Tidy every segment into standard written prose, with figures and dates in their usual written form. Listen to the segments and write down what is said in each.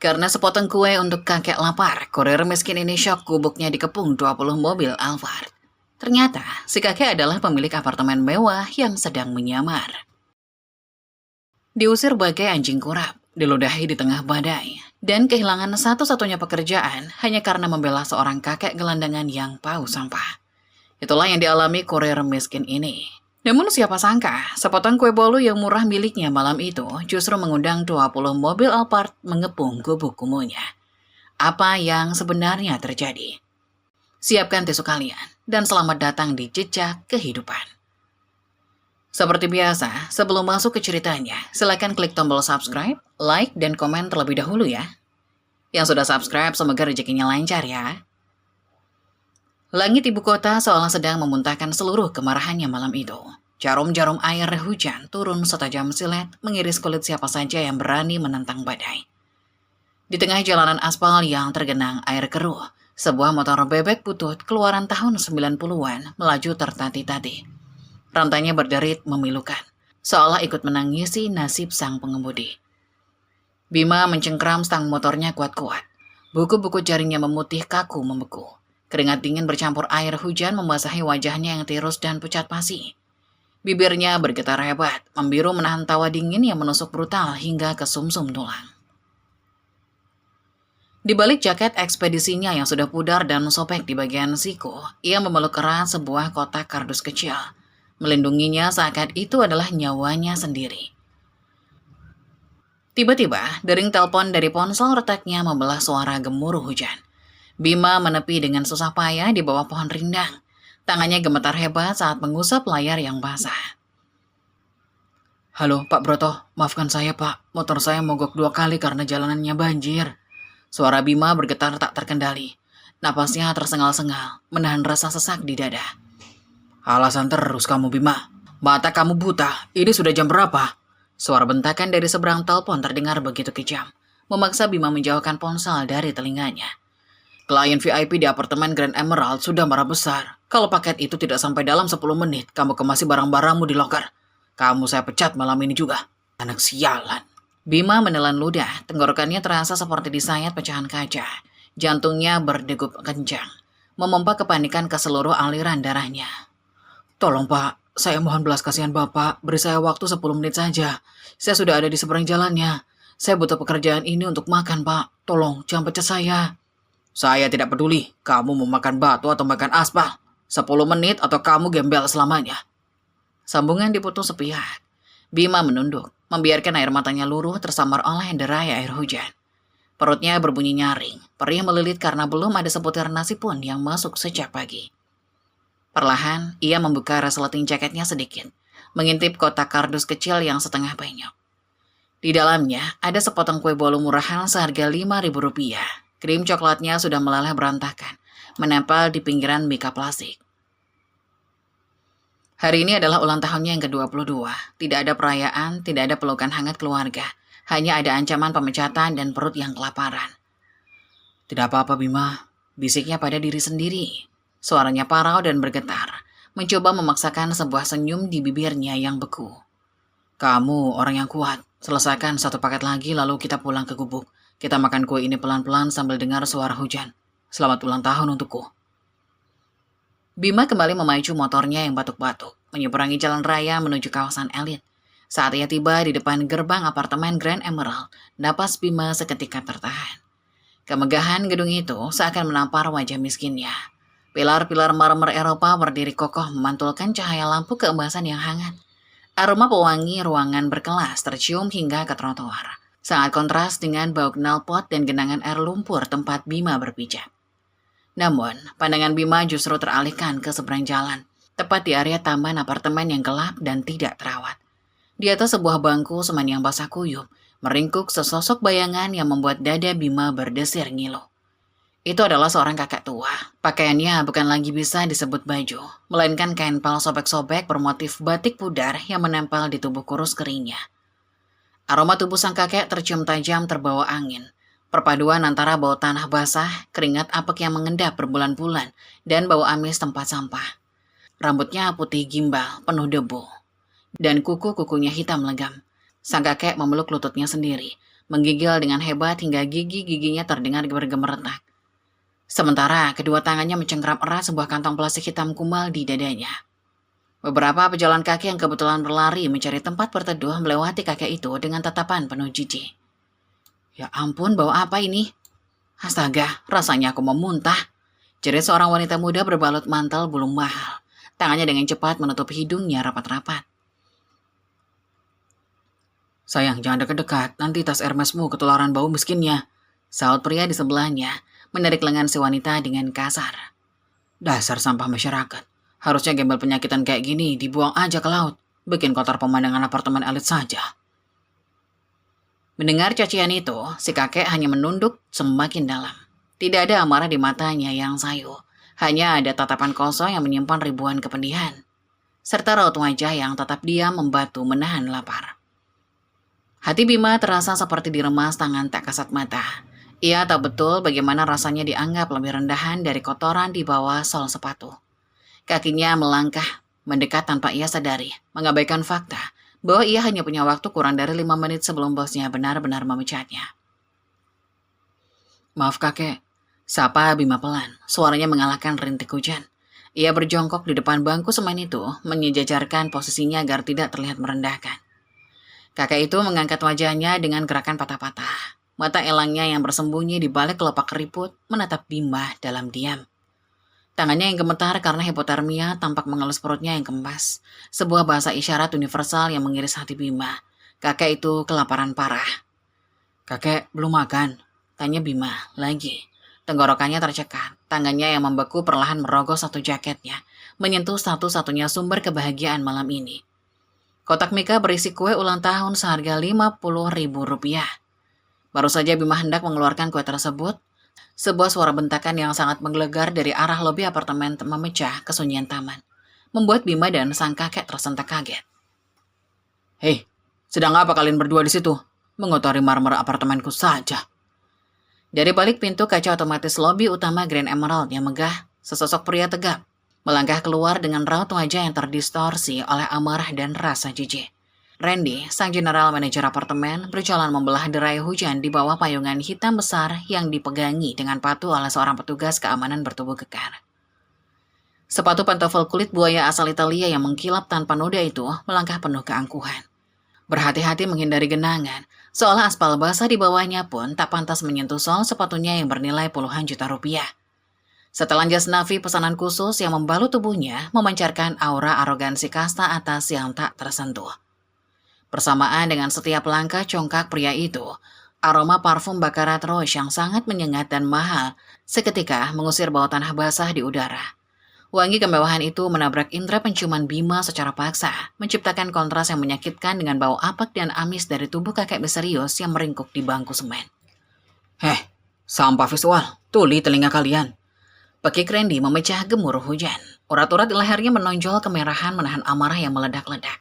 Karena sepotong kue untuk kakek lapar, kurir miskin ini syok gubuknya dikepung 20 mobil Alphard. Ternyata, si kakek adalah pemilik apartemen mewah yang sedang menyamar. Diusir bagai anjing kurap, diludahi di tengah badai, dan kehilangan satu-satunya pekerjaan hanya karena membela seorang kakek gelandangan yang paus sampah. Itulah yang dialami kurir miskin ini. Namun siapa sangka, sepotong kue bolu yang murah miliknya malam itu justru mengundang 20 mobil Alphard mengepung gubuk kumuhnya. Apa yang sebenarnya terjadi? Siapkan tisu kalian, dan selamat datang di Jejak Kehidupan. Seperti biasa, sebelum masuk ke ceritanya, silakan klik tombol subscribe, like, dan komen terlebih dahulu ya. Yang sudah subscribe, semoga rezekinya lancar ya. Langit ibu kota seolah sedang memuntahkan seluruh kemarahannya malam itu. Jarum-jarum air hujan turun setajam silet, mengiris kulit siapa saja yang berani menentang badai. Di tengah jalanan aspal yang tergenang air keruh, sebuah motor bebek butut keluaran tahun 90-an melaju tertati-tati. Rantainya berderit memilukan, seolah ikut menangisi nasib sang pengemudi. Bima mencengkram stang motornya kuat-kuat. Buku-buku jaringnya memutih kaku membeku. Keringat dingin bercampur air hujan membasahi wajahnya yang tirus dan pucat pasi. Bibirnya bergetar hebat, membiru menahan tawa dingin yang menusuk brutal hingga ke sumsum tulang. Di balik jaket ekspedisinya yang sudah pudar dan sobek di bagian siku, ia memeluk erat sebuah kotak kardus kecil. Melindunginya seakan itu adalah nyawanya sendiri. Tiba-tiba, dering telepon dari ponsel retaknya membelah suara gemuruh hujan. Bima menepi dengan susah payah di bawah pohon rindang. Tangannya gemetar hebat saat mengusap layar yang basah. Halo, Pak Broto. Maafkan saya, Pak. Motor saya mogok 2 kali karena jalanannya banjir. Suara Bima bergetar tak terkendali. Napasnya tersengal-sengal, menahan rasa sesak di dada. Alasan terus kamu, Bima. Mata kamu buta. Ini sudah jam berapa? Suara bentakan dari seberang telepon terdengar begitu kejam, memaksa Bima menjauhkan ponsel dari telinganya. Klien VIP di apartemen Grand Emerald sudah marah besar. Kalau paket itu tidak sampai dalam 10 menit, kamu kemasi barang-barangmu di loker. Kamu saya pecat malam ini juga. Anak sialan. Bima menelan ludah, tenggorokannya terasa seperti disayat pecahan kaca. Jantungnya berdegup kencang, memompa kepanikan ke seluruh aliran darahnya. Tolong Pak, saya mohon belas kasihan Bapak, beri saya waktu 10 menit saja. Saya sudah ada di seberang jalannya. Saya butuh pekerjaan ini untuk makan Pak, tolong jangan pecat saya. Saya tidak peduli, kamu mau makan batu atau makan aspal. 10 menit atau kamu gembel selamanya. Sambungan diputus sepihak. Bima menunduk, membiarkan air matanya luruh tersambar oleh derai air hujan. Perutnya berbunyi nyaring, perih melilit karena belum ada sebutir nasi pun yang masuk sejak pagi. Perlahan, ia membuka resleting jaketnya sedikit, mengintip kotak kardus kecil yang setengah penyok. Di dalamnya, ada sepotong kue bolu murahan seharga Rp5.000. Krim coklatnya sudah meleleh berantakan, menempel di pinggiran mika plastik. Hari ini adalah ulang tahunnya yang ke-22. Tidak ada perayaan, tidak ada pelukan hangat keluarga. Hanya ada ancaman pemecatan dan perut yang kelaparan. Tidak apa-apa, Bima. Bisiknya pada diri sendiri. Suaranya parau dan bergetar, mencoba memaksakan sebuah senyum di bibirnya yang beku. Kamu orang yang kuat. Selesaikan 1 paket lagi lalu kita pulang ke gubuk. Kita makan kue ini pelan-pelan sambil dengar suara hujan. Selamat ulang tahun untukku. Bima kembali memacu motornya yang batuk-batuk, menyeberangi jalan raya menuju kawasan elit. Saat ia tiba di depan gerbang apartemen Grand Emerald, napas Bima seketika tertahan. Kemegahan gedung itu seakan menampar wajah miskinnya. Pilar-pilar marmer Eropa berdiri kokoh memantulkan cahaya lampu keemasan yang hangat. Aroma pewangi ruangan berkelas tercium hingga ke trotoar. Sangat kontras dengan bau knalpot dan genangan air lumpur tempat Bima berpijak. Namun, pandangan Bima justru teralihkan ke seberang jalan, tepat di area taman apartemen yang gelap dan tidak terawat. Di atas sebuah bangku semen yang basah kuyup, meringkuk sesosok bayangan yang membuat dada Bima berdesir ngilu. Itu adalah seorang kakek tua. Pakaiannya bukan lagi bisa disebut baju, melainkan kain pal sobek-sobek bermotif batik pudar yang menempel di tubuh kurus keringnya. Aroma tubuh sang kakek tercium tajam terbawa angin. Perpaduan antara bau tanah basah, keringat apek yang mengendap berbulan-bulan, dan bau amis tempat sampah. Rambutnya putih gimbal, penuh debu. Dan kuku-kukunya hitam legam. Sang kakek memeluk lututnya sendiri, menggigil dengan hebat hingga gigi-giginya terdengar bergemeretak. Sementara kedua tangannya mencengkram erat sebuah kantong plastik hitam kumal di dadanya. Beberapa pejalan kaki yang kebetulan berlari mencari tempat berteduh melewati kakek itu dengan tatapan penuh jijik. Ya ampun, bau apa ini? Astaga, rasanya aku mau muntah. Jerit seorang wanita muda berbalut mantel bulu mahal. Tangannya dengan cepat menutup hidungnya rapat-rapat. Sayang, jangan dekat-dekat, nanti tas Hermesmu ketularan bau miskinnya, saut pria di sebelahnya, menarik lengan si wanita dengan kasar. Dasar sampah masyarakat. Harusnya gembel penyakitan kayak gini dibuang aja ke laut. Bikin kotor pemandangan apartemen elit saja. Mendengar cacian itu, si kakek hanya menunduk semakin dalam. Tidak ada amarah di matanya yang sayu. Hanya ada tatapan kosong yang menyimpan ribuan kepedihan. Serta raut wajah yang tetap diam membatu menahan lapar. Hati Bima terasa seperti diremas tangan tak kasat mata. Ia tahu betul bagaimana rasanya dianggap lebih rendahan dari kotoran di bawah sol sepatu. Kakinya melangkah, mendekat tanpa ia sadari, mengabaikan fakta bahwa ia hanya punya waktu kurang dari 5 menit sebelum bosnya benar-benar memecatnya. Maaf kakek, sapa Bima pelan, suaranya mengalahkan rintik hujan. Ia berjongkok di depan bangku semen itu, menyejajarkan posisinya agar tidak terlihat merendahkan. Kakek itu mengangkat wajahnya dengan gerakan patah-patah. Mata elangnya yang bersembunyi di balik kelopak keriput menatap Bima dalam diam. Tangannya yang gemetar karena hipotermia tampak mengelus perutnya yang kempes. Sebuah bahasa isyarat universal yang mengiris hati Bima. Kakek itu kelaparan parah. Kakek belum makan? Tanya Bima lagi. Tenggorokannya tercekat. Tangannya yang membeku perlahan merogoh satu jaketnya. Menyentuh satu-satunya sumber kebahagiaan malam ini. Kotak mika berisi kue ulang tahun seharga Rp50.000. Baru saja Bima hendak mengeluarkan kue tersebut, sebuah suara bentakan yang sangat menggelegar dari arah lobi apartemen memecah kesunyian taman, membuat Bima dan sang kakek tersentak kaget. Hei, sedang apa kalian berdua di situ? Mengotori marmer apartemenku saja. Dari balik pintu kaca otomatis lobi utama Grand Emerald yang megah, sesosok pria tegap, melangkah keluar dengan raut wajah yang terdistorsi oleh amarah dan rasa jijik. Randy, sang general manajer apartemen, berjalan membelah derai hujan di bawah payungan hitam besar yang dipegangi dengan patuh oleh seorang petugas keamanan bertubuh kekar. Sepatu pantofel kulit buaya asal Italia yang mengkilap tanpa noda itu melangkah penuh keangkuhan. Berhati-hati menghindari genangan, seolah aspal basah di bawahnya pun tak pantas menyentuh sol sepatunya yang bernilai puluhan juta rupiah. Setelan jas navy pesanan khusus yang membalut tubuhnya memancarkan aura arogansi kasta atas yang tak tersentuh. Bersamaan dengan setiap langkah congkak pria itu, aroma parfum bakarat Roche yang sangat menyengat dan mahal seketika mengusir bau tanah basah di udara. Wangi kemewahan itu menabrak indera penciuman Bima secara paksa, menciptakan kontras yang menyakitkan dengan bau apek dan amis dari tubuh kakek misterius yang meringkuk di bangku semen. Sampah visual, tuli telinga kalian. Pekik Randy memecah gemuruh hujan. Urat-urat di lehernya menonjol kemerahan menahan amarah yang meledak-ledak.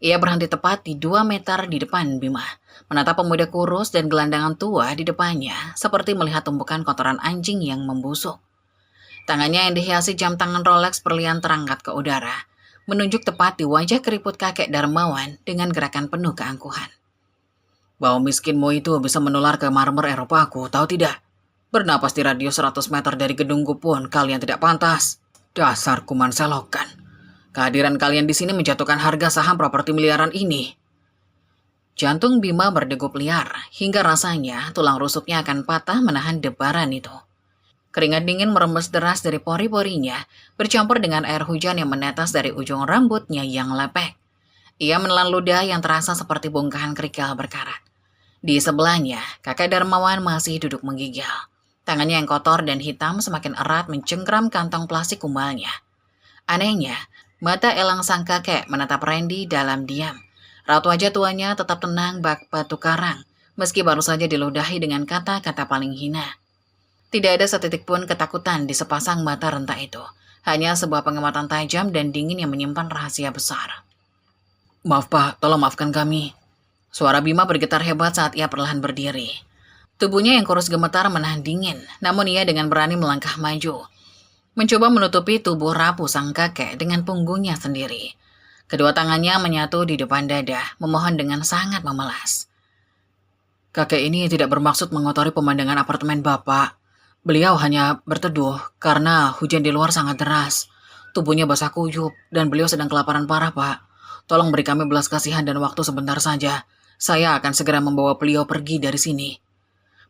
Ia berhenti tepat di 2 meter di depan Bima, menatap pemuda kurus dan gelandangan tua di depannya, seperti melihat tumpukan kotoran anjing yang membusuk. Tangannya yang dihiasi jam tangan Rolex berlian terangkat ke udara, menunjuk tepat di wajah keriput kakek Darmawan dengan gerakan penuh keangkuhan. Bau miskinmu itu bisa menular ke marmer Eropaku, tahu tidak? Bernapas di radius 100 meter dari gedungku pun kalian tidak pantas. Dasar kuman selokan. Kehadiran kalian di sini menjatuhkan harga saham properti miliaran ini. Jantung Bima berdegup liar, hingga rasanya tulang rusuknya akan patah menahan debaran itu. Keringat dingin merembes deras dari pori-porinya, bercampur dengan air hujan yang menetes dari ujung rambutnya yang lepek. Ia menelan ludah yang terasa seperti bongkahan kerikil berkarat. Di sebelahnya, kakek Darmawan masih duduk menggigil. Tangannya yang kotor dan hitam semakin erat mencengkram kantong plastik kumbalnya. Anehnya, mata elang sang kakek menatap Randy dalam diam. Raut wajah tuanya tetap tenang bak batu karang, meski baru saja diludahi dengan kata-kata paling hina. Tidak ada setitik pun ketakutan di sepasang mata renta itu. Hanya sebuah pengamatan tajam dan dingin yang menyimpan rahasia besar. Maaf Pak, tolong maafkan kami. Suara Bima bergetar hebat saat ia perlahan berdiri. Tubuhnya yang kurus gemetar menahan dingin, namun ia dengan berani melangkah maju. Mencoba menutupi tubuh rapuh sang kakek dengan punggungnya sendiri. Kedua tangannya menyatu di depan dada, memohon dengan sangat memelas. Kakek ini tidak bermaksud mengotori pemandangan apartemen Bapak. Beliau hanya berteduh karena hujan di luar sangat deras. Tubuhnya basah kuyup dan beliau sedang kelaparan parah, Pak. Tolong beri kami belas kasihan dan waktu sebentar saja. Saya akan segera membawa beliau pergi dari sini.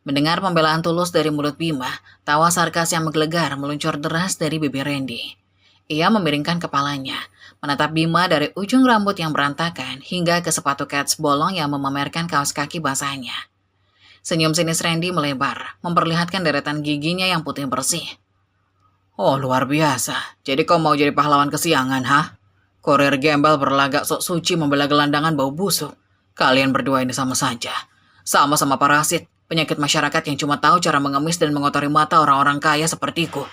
Mendengar pembelaan tulus dari mulut Bima, tawa sarkas yang menggelegar meluncur deras dari bibir Randy. Ia memiringkan kepalanya, menatap Bima dari ujung rambut yang berantakan hingga ke sepatu kets bolong yang memamerkan kaos kaki basahnya. Senyum sinis Randy melebar, memperlihatkan deretan giginya yang putih bersih. Oh, luar biasa. Jadi kau mau jadi pahlawan kesiangan, ha? Kurir gembel berlagak sok suci membela gelandangan bau busuk. Kalian berdua ini sama saja. Sama-sama parasit, penyakit masyarakat yang cuma tahu cara mengemis dan mengotori mata orang-orang kaya sepertiku.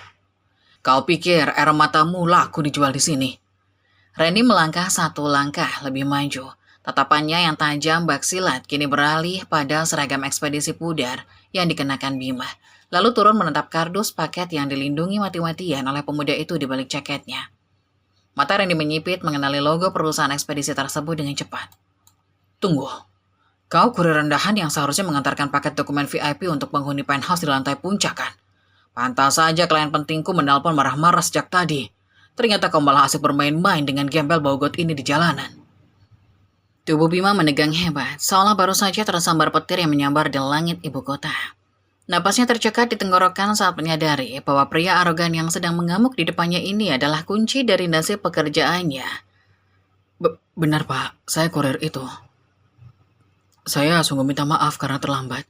Kau pikir air matamu laku dijual di sini? Randy melangkah satu langkah lebih maju. Tatapannya yang tajam bak silat kini beralih pada seragam ekspedisi pudar yang dikenakan Bima. Lalu turun menatap kardus paket yang dilindungi mati-matian oleh pemuda itu di balik jaketnya. Mata Randy menyipit mengenali logo perusahaan ekspedisi tersebut dengan cepat. Tunggu, kau kurir rendahan yang seharusnya mengantarkan paket dokumen VIP untuk penghuni penthouse di lantai puncak kan? Pantas saja klien pentingku menelpon marah-marah sejak tadi. Ternyata kau malah asik bermain-main dengan gembel bau got ini di jalanan. Tubuh Bima menegang hebat, seolah baru saja tersambar petir yang menyambar di langit ibu kota. Napasnya tercekat di tenggorokan saat menyadari bahwa pria arogan yang sedang mengamuk di depannya ini adalah kunci dari nasib pekerjaannya. Benar, Pak, saya kurir itu. Saya sungguh minta maaf karena terlambat.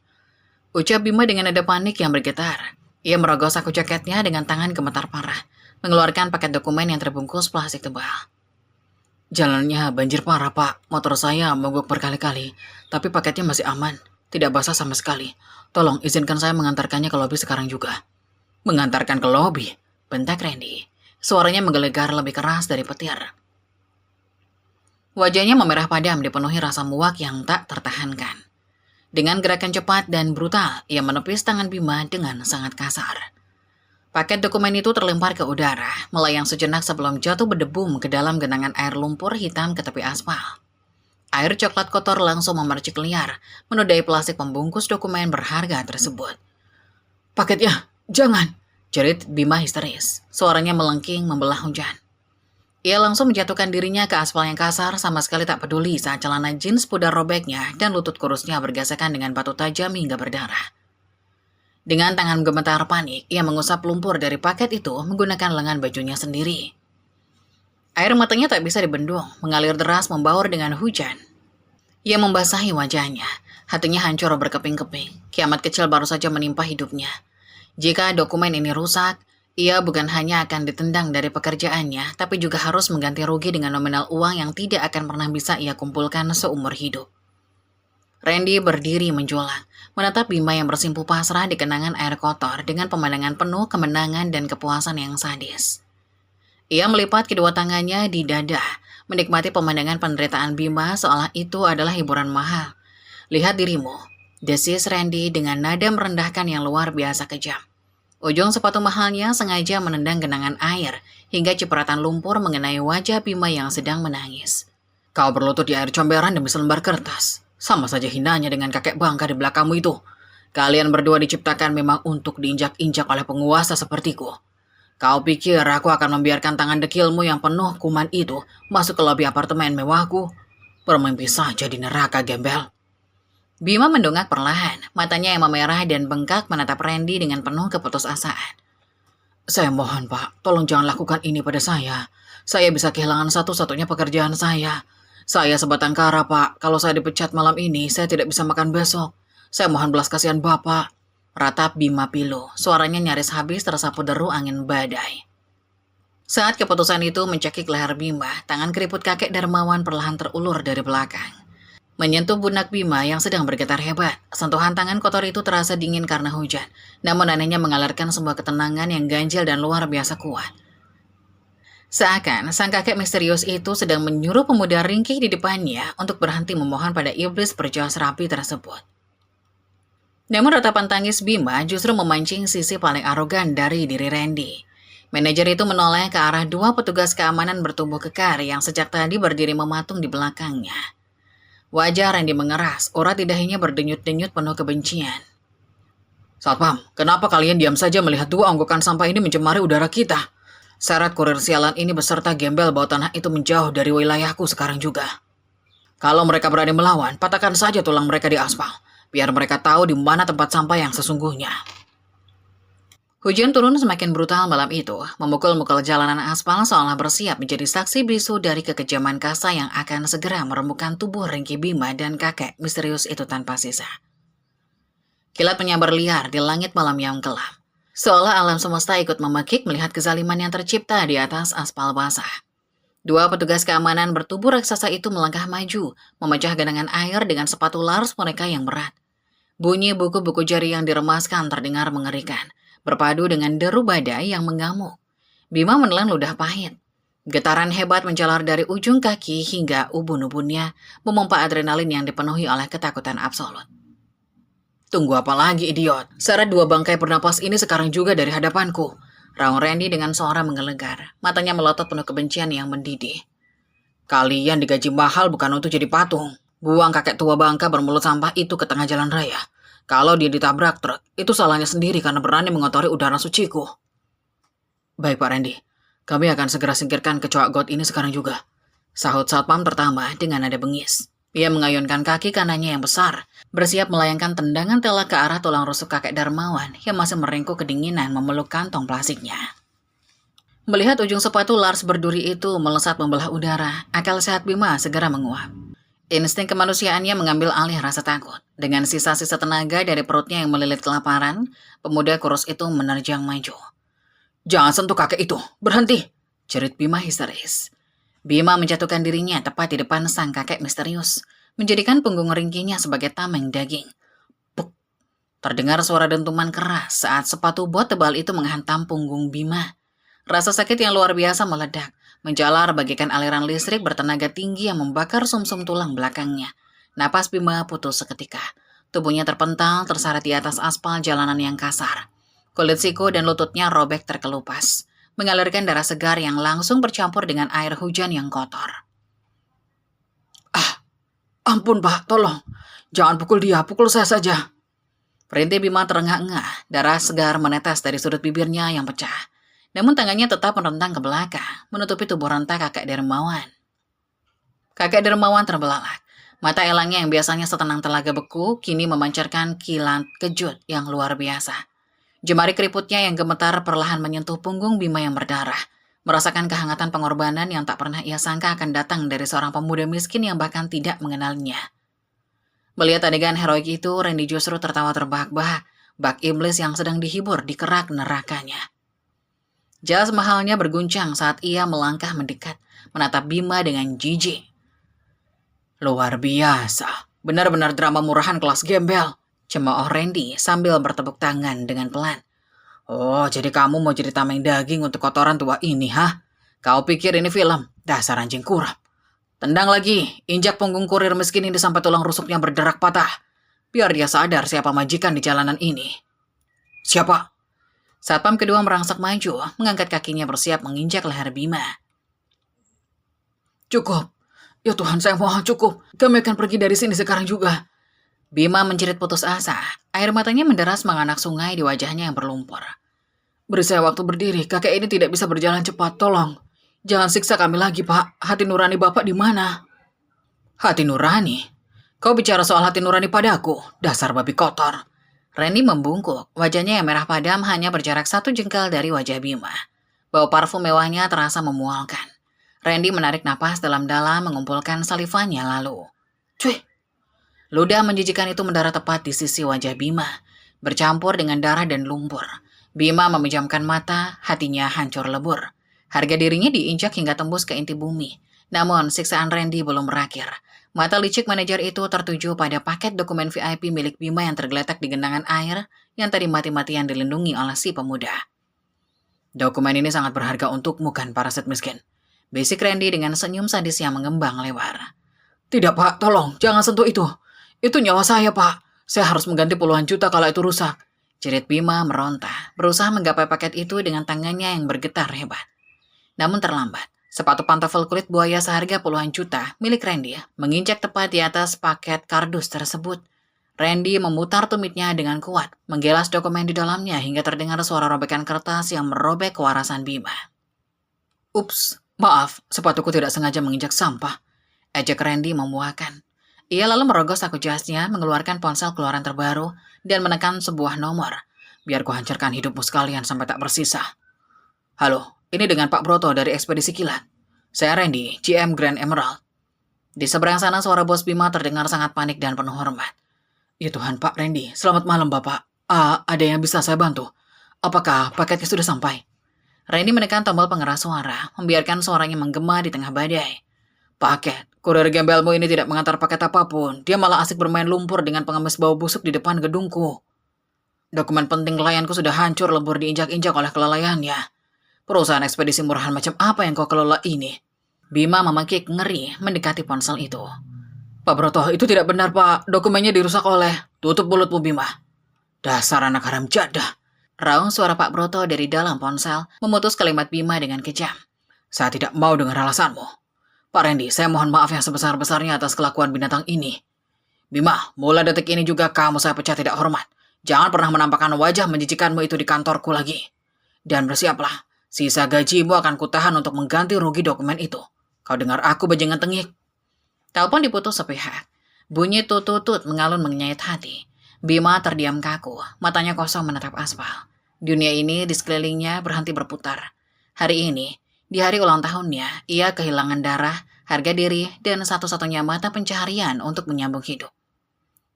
Ucap Bima dengan nada panik yang bergetar. Ia merogoh saku jaketnya dengan tangan gemetar parah, mengeluarkan paket dokumen yang terbungkus plastik tebal. Jalannya banjir parah, Pak. Motor saya mogok berkali-kali, tapi paketnya masih aman. Tidak basah sama sekali. Tolong izinkan saya mengantarkannya ke lobi sekarang juga. Mengantarkan ke lobi? Bentak Randy. Suaranya menggelegar lebih keras dari petir. Wajahnya memerah padam dipenuhi rasa muak yang tak tertahankan. Dengan gerakan cepat dan brutal, ia menepis tangan Bima dengan sangat kasar. Paket dokumen itu terlempar ke udara, melayang sejenak sebelum jatuh berdebum ke dalam genangan air lumpur hitam ke tepi aspal. Air coklat kotor langsung memercik liar, menodai plastik pembungkus dokumen berharga tersebut. Paketnya, jangan! Jerit Bima histeris. Suaranya melengking membelah hujan. Ia langsung menjatuhkan dirinya ke aspal yang kasar, sama sekali tak peduli saat celana jeans pudar robeknya dan lutut kurusnya bergesekan dengan batu tajam hingga berdarah. Dengan tangan gemetar panik, ia mengusap lumpur dari paket itu menggunakan lengan bajunya sendiri. Air matanya tak bisa dibendung, mengalir deras membaur dengan hujan. Ia membasahi wajahnya, hatinya hancur berkeping-keping. Kiamat kecil baru saja menimpa hidupnya. Jika dokumen ini rusak, ia bukan hanya akan ditendang dari pekerjaannya, tapi juga harus mengganti rugi dengan nominal uang yang tidak akan pernah bisa ia kumpulkan seumur hidup. Randy berdiri menjulang, menatap Bima yang bersimpuh pasrah di kenangan air kotor dengan pemandangan penuh kemenangan dan kepuasan yang sadis. Ia melipat kedua tangannya di dada, menikmati pemandangan penderitaan Bima seolah itu adalah hiburan mahal. Lihat dirimu, desis Randy dengan nada merendahkan yang luar biasa kejam. Ujung sepatu mahalnya sengaja menendang genangan air hingga cipratan lumpur mengenai wajah Bima yang sedang menangis. Kau berlutut di air comberan demi selembar kertas. Sama saja hinanya dengan kakek bangka di belakangmu itu. Kalian berdua diciptakan memang untuk diinjak-injak oleh penguasa sepertiku. Kau pikir aku akan membiarkan tangan dekilmu yang penuh kuman itu masuk ke lobi apartemen mewahku? Bermimpi saja di neraka, gembel. Bima mendongak perlahan, matanya yang memerah dan bengkak menatap Randy dengan penuh keputusasaan. Saya mohon, Pak, tolong jangan lakukan ini pada saya. Saya bisa kehilangan satu-satunya pekerjaan saya. Saya sebatang kara, Pak. Kalau saya dipecat malam ini, saya tidak bisa makan besok. Saya mohon belas kasihan Bapak. Ratap Bima pilu. Suaranya nyaris habis tersapu deru angin badai. Saat keputusan itu mencekik leher Bima, tangan keriput kakek Darmawan perlahan terulur dari belakang. Menyentuh pundak Bima yang sedang bergetar hebat. Sentuhan tangan kotor itu terasa dingin karena hujan. Namun anehnya mengalirkan sebuah ketenangan yang ganjil dan luar biasa kuat. Seakan sang kakek misterius itu sedang menyuruh pemuda ringkih di depannya untuk berhenti memohon pada iblis berjas rapi tersebut. Namun ratapan tangis Bima justru memancing sisi paling arogan dari diri Randy. Manajer itu menoleh ke arah dua petugas keamanan bertubuh kekar yang sejak tadi berdiri mematung di belakangnya. Wajah Randy mengeras, urat di dahinya berdenyut-denyut penuh kebencian. Satpam, kenapa kalian diam saja melihat dua onggokan sampah ini mencemari udara kita? Syarat kurir sialan ini beserta gembel bawa tanah itu menjauh dari wilayahku sekarang juga. Kalau mereka berani melawan, patahkan saja tulang mereka di aspal. Biar mereka tahu di mana tempat sampah yang sesungguhnya. Hujan turun semakin brutal malam itu, memukul-mukul jalanan aspal seolah bersiap menjadi saksi bisu dari kekejaman kasa yang akan segera merembukan tubuh Ringki Bima dan kakek misterius itu tanpa sisa. Kilat menyambar liar di langit malam yang kelam. Seolah alam semesta ikut memekik melihat kezaliman yang tercipta di atas aspal basah. Dua petugas keamanan bertubuh raksasa itu melangkah maju, memecah genangan air dengan sepatu lars mereka yang berat. Bunyi buku-buku jari yang diremaskan terdengar mengerikan, berpadu dengan deru badai yang mengamuk. Bima menelan ludah pahit. Getaran hebat menjalar dari ujung kaki hingga ubun-ubunnya, memompa adrenalin yang dipenuhi oleh ketakutan absolut. Tunggu apa lagi, idiot? Seret dua bangkai bernapas ini sekarang juga dari hadapanku. Raung Randy dengan suara menggelegar, matanya melotot penuh kebencian yang mendidih. Kalian digaji mahal bukan untuk jadi patung. Buang kakek tua bangka bermulut sampah itu ke tengah jalan raya. Kalau dia ditabrak truk, itu salahnya sendiri karena berani mengotori udara suciku. Baik Pak Randy, kami akan segera singkirkan kecoak got ini sekarang juga. Sahut Satpam pertama dengan nada bengis. Ia mengayunkan kaki kanannya yang besar, bersiap melayangkan tendangan telak ke arah tulang rusuk kakek Darmawan yang masih meringkuk kedinginan memeluk kantong plastiknya. Melihat ujung sepatu Lars berduri itu melesat membelah udara, akal sehat Bima segera menguap. Insting kemanusiaannya mengambil alih rasa takut. Dengan sisa-sisa tenaga dari perutnya yang melilit kelaparan, pemuda kurus itu menerjang maju. Jangan sentuh kakek itu, berhenti! Jerit Bima histeris. Bima menjatuhkan dirinya tepat di depan sang kakek misterius, menjadikan punggung ringkinya sebagai tameng daging. Puk! Terdengar suara dentuman keras saat sepatu bot tebal itu menghantam punggung Bima. Rasa sakit yang luar biasa meledak, menjalar bagaikan aliran listrik bertenaga tinggi yang membakar sumsum tulang belakangnya. Napas Bima putus seketika. Tubuhnya terpental, terseret di atas aspal jalanan yang kasar. Kulit siku dan lututnya robek terkelupas, mengalirkan darah segar yang langsung bercampur dengan air hujan yang kotor. Ampun Pak, tolong. Jangan pukul dia, pukul saya saja. Perintah Bima terengah-engah, darah segar menetes dari sudut bibirnya yang pecah. Namun tangannya tetap merentang ke belakang, menutupi tubuh renta kakek Darmawan. Kakek Darmawan terbelalak. Mata elangnya yang biasanya setenang telaga beku, kini memancarkan kilat kejut yang luar biasa. Jemari keriputnya yang gemetar perlahan menyentuh punggung Bima yang berdarah, merasakan kehangatan pengorbanan yang tak pernah ia sangka akan datang dari seorang pemuda miskin yang bahkan tidak mengenalnya. Melihat adegan heroik itu, Randy justru tertawa terbahak-bahak, bak iblis yang sedang dihibur di kerak nerakanya. Jas mahalnya berguncang saat ia melangkah mendekat, menatap Bima dengan jijik. Luar biasa, benar-benar drama murahan kelas gembel, cemooh Randy sambil bertepuk tangan dengan pelan. Oh, jadi kamu mau jadi tameng daging untuk kotoran tua ini, hah? Kau pikir ini film? Dasar anjing kurap. Tendang lagi, injak punggung kurir miskin ini sampai tulang rusuknya berderak patah. Biar dia sadar siapa majikan di jalanan ini. Siapa? Satpam kedua merangsak maju, mengangkat kakinya bersiap menginjak leher Bima. Cukup. Ya Tuhan, saya mohon cukup. Kami akan pergi dari sini sekarang juga. Bima menjerit putus asa. Air matanya menderas menganak sungai di wajahnya yang berlumpur. Beri saya waktu berdiri, kakek ini tidak bisa berjalan cepat, tolong. Jangan siksa kami lagi, Pak. Hati nurani Bapak di mana? Hati nurani? Kau bicara soal hati nurani padaku, dasar babi kotor. Randy membungkuk, wajahnya yang merah padam hanya berjarak 1 jengkal dari wajah Bima. Bau parfum mewahnya terasa memualkan. Randy menarik napas dalam-dalam mengumpulkan salivannya lalu. Cuy! Ludah menjijikan itu mendarat tepat di sisi wajah Bima, bercampur dengan darah dan lumpur. Bima memejamkan mata, hatinya hancur lebur. Harga dirinya diinjak hingga tembus ke inti bumi. Namun, siksaan Randy belum berakhir. Mata licik manajer itu tertuju pada paket dokumen VIP milik Bima yang tergeletak di genangan air yang tadi mati-matian dilindungi oleh si pemuda. Dokumen ini sangat berharga untukmu kan, parasit miskin. Bisik Randy dengan senyum sadis yang mengembang lebar. Tidak Pak, tolong, jangan sentuh itu. Itu nyawa saya Pak. Saya harus mengganti puluhan juta kalau itu rusak. Jerit Bima meronta, berusaha menggapai paket itu dengan tangannya yang bergetar hebat. Namun terlambat. Sepatu pantofel kulit buaya seharga puluhan juta milik Randy menginjak tepat di atas paket kardus tersebut. Randy memutar tumitnya dengan kuat, menggelas dokumen di dalamnya hingga terdengar suara robekan kertas yang merobek kewarasan Bima. Ups, maaf, sepatuku tidak sengaja menginjak sampah. Ejek Randy memuakan. Ia lalu merogoh saku jasnya, mengeluarkan ponsel keluaran terbaru, dan menekan sebuah nomor. Biar ku hancurkan hidupmu sekalian sampai tak bersisa. Halo, ini dengan Pak Broto dari Ekspedisi Kilat. Saya Randy, GM Grand Emerald. Di seberang sana suara bos Bima terdengar sangat panik dan penuh hormat. Ya Tuhan, Pak Randy, selamat malam Bapak. Ada yang bisa saya bantu? Apakah paketnya sudah sampai? Randy menekan tombol pengeras suara, membiarkan suaranya menggema di tengah badai. Paket, kurir gembelmu ini tidak mengantar paket apapun. Dia malah asik bermain lumpur dengan pengemis bau busuk di depan gedungku. Dokumen penting klienku sudah hancur lebur diinjak-injak oleh kelalaiannya. Perusahaan ekspedisi murahan macam apa yang kau kelola ini? Bima memekik ngeri mendekati ponsel itu. Pak Broto, itu tidak benar Pak. Dokumennya dirusak oleh... Tutup mulutmu Bima. Dasar anak haram jadah. Raung suara Pak Broto dari dalam ponsel memutus kalimat Bima dengan kejam. Saya tidak mau dengar alasanmu. Pak Randy, saya mohon maaf yang sebesar-besarnya atas kelakuan binatang ini. Bima, mulai detik ini juga kamu saya pecat tidak hormat. Jangan pernah menampakkan wajah menjijikanmu itu di kantorku lagi. Dan bersiaplah, sisa gajimu akan kutahan untuk mengganti rugi dokumen itu. Kau dengar aku bajingan tengik? Telepon diputus sepihak. Bunyi tutut-tutut mengalun menyayat hati. Bima terdiam kaku, matanya kosong menatap aspal. Dunia ini di sekelilingnya berhenti berputar. Hari ini, di hari ulang tahunnya, ia kehilangan darah, harga diri, dan satu-satunya mata pencaharian untuk menyambung hidup.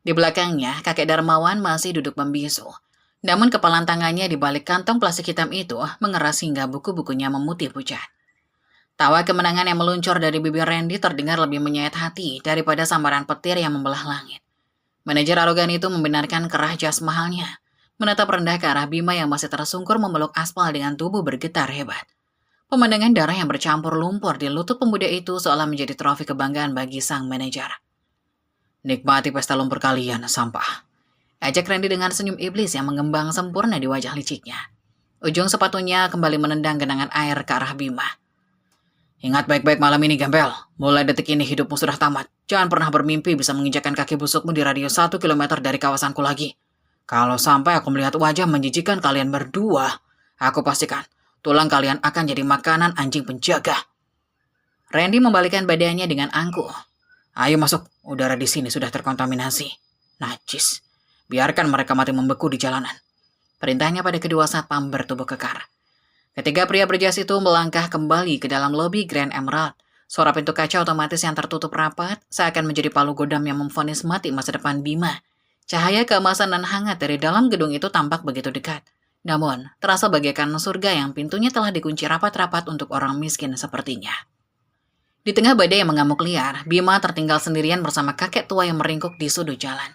Di belakangnya, kakek Darmawan masih duduk membisu. Namun kepalan tangannya di balik kantong plastik hitam itu mengeras hingga buku-bukunya memutih pucat. Tawa kemenangan yang meluncur dari bibir Randy terdengar lebih menyayat hati daripada sambaran petir yang membelah langit. Manajer arogan itu membenarkan kerah jas mahalnya, menatap rendah ke arah Bima yang masih tersungkur memeluk aspal dengan tubuh bergetar hebat. Pemandangan darah yang bercampur lumpur di lutut pemuda itu seolah menjadi trofi kebanggaan bagi sang manajer. Nikmati pesta lumpur kalian, sampah. Ajak Randy dengan senyum iblis yang mengembang sempurna di wajah liciknya. Ujung sepatunya kembali menendang genangan air ke arah Bima. Ingat baik-baik malam ini, Gembel. Mulai detik ini hidupmu sudah tamat. Jangan pernah bermimpi bisa menginjakkan kaki busukmu di radius 1 kilometer dari kawasanku lagi. Kalau sampai aku melihat wajah menjijikan kalian berdua, aku pastikan tulang kalian akan jadi makanan anjing penjaga. Randy membalikkan badannya dengan angkuh. Ayo masuk, udara di sini sudah terkontaminasi. Najis. Biarkan mereka mati membeku di jalanan. Perintahnya pada kedua satpam bertubuh kekar. Ketiga pria berjas itu melangkah kembali ke dalam lobi Grand Emerald. Suara pintu kaca otomatis yang tertutup rapat seakan menjadi palu godam yang memvonis mati masa depan Bima. Cahaya keemasan dan hangat dari dalam gedung itu tampak begitu dekat. Namun, terasa bagaikan surga yang pintunya telah dikunci rapat-rapat untuk orang miskin sepertinya. Di tengah badai yang mengamuk liar, Bima tertinggal sendirian bersama kakek tua yang meringkuk di sudut jalan.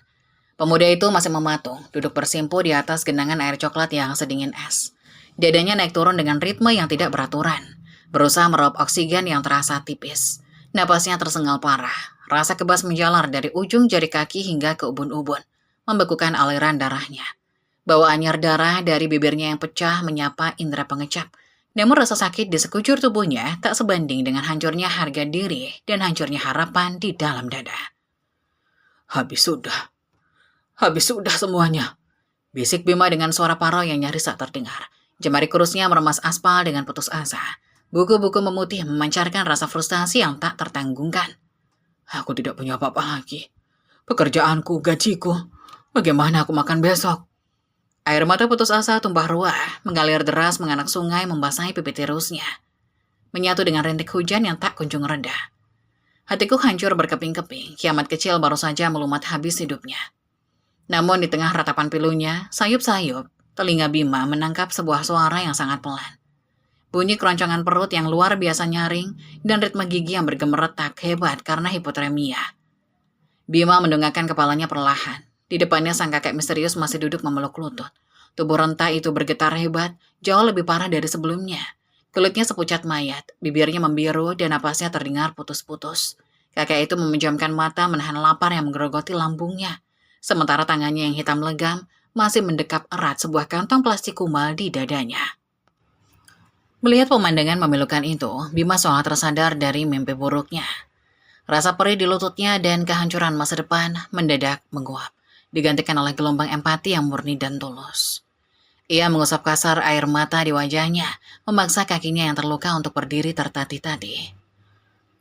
Pemuda itu masih mematung, duduk bersimpu di atas genangan air coklat yang sedingin es. Dadanya naik turun dengan ritme yang tidak beraturan, berusaha meraup oksigen yang terasa tipis. Napasnya tersengal parah, rasa kebas menjalar dari ujung jari kaki hingga ke ubun-ubun, membekukan aliran darahnya. Bau anyar darah dari bibirnya yang pecah menyapa indera pengecap. Namun rasa sakit di sekujur tubuhnya tak sebanding dengan hancurnya harga diri dan hancurnya harapan di dalam dada. Habis sudah semuanya. Bisik Bima dengan suara parau yang nyaris tak terdengar. Jemari kurusnya meremas aspal dengan putus asa. Buku-buku memutih memancarkan rasa frustasi yang tak tertanggungkan. Aku tidak punya apa-apa lagi. Pekerjaanku, gajiku. Bagaimana aku makan besok? Air mata putus asa tumpah ruah, mengalir deras menganak sungai membasahi pipi tirusnya. Menyatu dengan rintik hujan yang tak kunjung reda. Hatiku hancur berkeping-keping, kiamat kecil baru saja melumat habis hidupnya. Namun di tengah ratapan pilunya, sayup-sayup, telinga Bima menangkap sebuah suara yang sangat pelan. Bunyi keroncongan perut yang luar biasa nyaring dan ritme gigi yang bergemeretak hebat karena hipotermia. Bima mendongakkan kepalanya perlahan. Di depannya sang kakek misterius masih duduk memeluk lutut. Tubuh renta itu bergetar hebat, jauh lebih parah dari sebelumnya. Kulitnya sepucat mayat, bibirnya membiru dan napasnya terdengar putus-putus. Kakek itu memejamkan mata menahan lapar yang menggerogoti lambungnya. Sementara tangannya yang hitam legam masih mendekap erat sebuah kantong plastik kumal di dadanya. Melihat pemandangan memilukan itu, Bima seolah tersadar dari mimpi buruknya. Rasa perih di lututnya dan kehancuran masa depan mendadak menguap, digantikan oleh gelombang empati yang murni dan tulus. Ia mengusap kasar air mata di wajahnya, memaksa kakinya yang terluka untuk berdiri tertatih-tatih.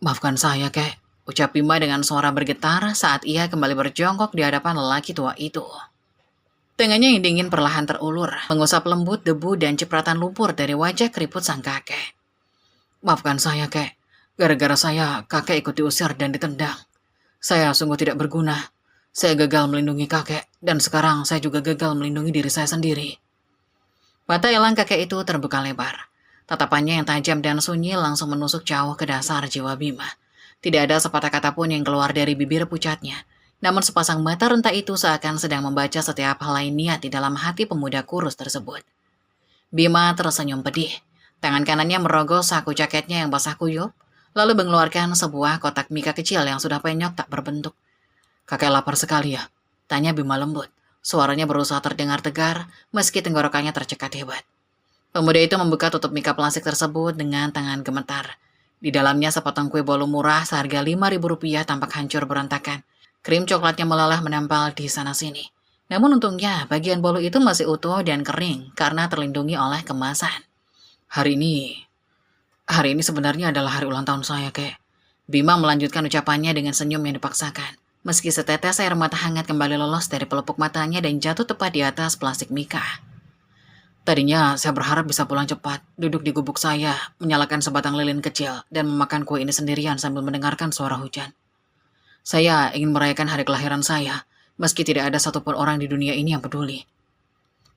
"Maafkan saya, Kek," ucap Bima dengan suara bergetar saat ia kembali berjongkok di hadapan lelaki tua itu. Tangannya yang dingin perlahan terulur, mengusap lembut debu dan cipratan lumpur dari wajah keriput sang kakek. "Maafkan saya, Kek. Gara-gara saya, kakek ikut diusir dan ditendang. Saya sungguh tidak berguna. Saya gagal melindungi kakek, dan sekarang saya juga gagal melindungi diri saya sendiri." Mata elang kakek itu terbuka lebar. Tatapannya yang tajam dan sunyi langsung menusuk jauh ke dasar jiwa Bima. Tidak ada sepatah kata pun yang keluar dari bibir pucatnya. Namun sepasang mata renta itu seakan sedang membaca setiap helai niat di dalam hati pemuda kurus tersebut. Bima tersenyum pedih. Tangan kanannya merogoh saku jaketnya yang basah kuyup, lalu mengeluarkan sebuah kotak mika kecil yang sudah penyok tak berbentuk. "Kakek lapar sekali ya?" tanya Bima lembut. Suaranya berusaha terdengar tegar, meski tenggorokannya tercekat hebat. Pemuda itu membuka tutup mika plastik tersebut dengan tangan gemetar. Di dalamnya sepotong kue bolu murah seharga Rp5.000 tampak hancur berantakan. Krim coklatnya meleleh menempel di sana-sini. Namun untungnya bagian bolu itu masih utuh dan kering karena terlindungi oleh kemasan. Hari ini sebenarnya adalah hari ulang tahun saya, Kek." Bima melanjutkan ucapannya dengan senyum yang dipaksakan. Meski setetes air mata hangat kembali lolos dari pelupuk matanya dan jatuh tepat di atas plastik mika. "Tadinya saya berharap bisa pulang cepat, duduk di gubuk saya, menyalakan sebatang lilin kecil, dan memakan kue ini sendirian sambil mendengarkan suara hujan. Saya ingin merayakan hari kelahiran saya, meski tidak ada satupun orang di dunia ini yang peduli."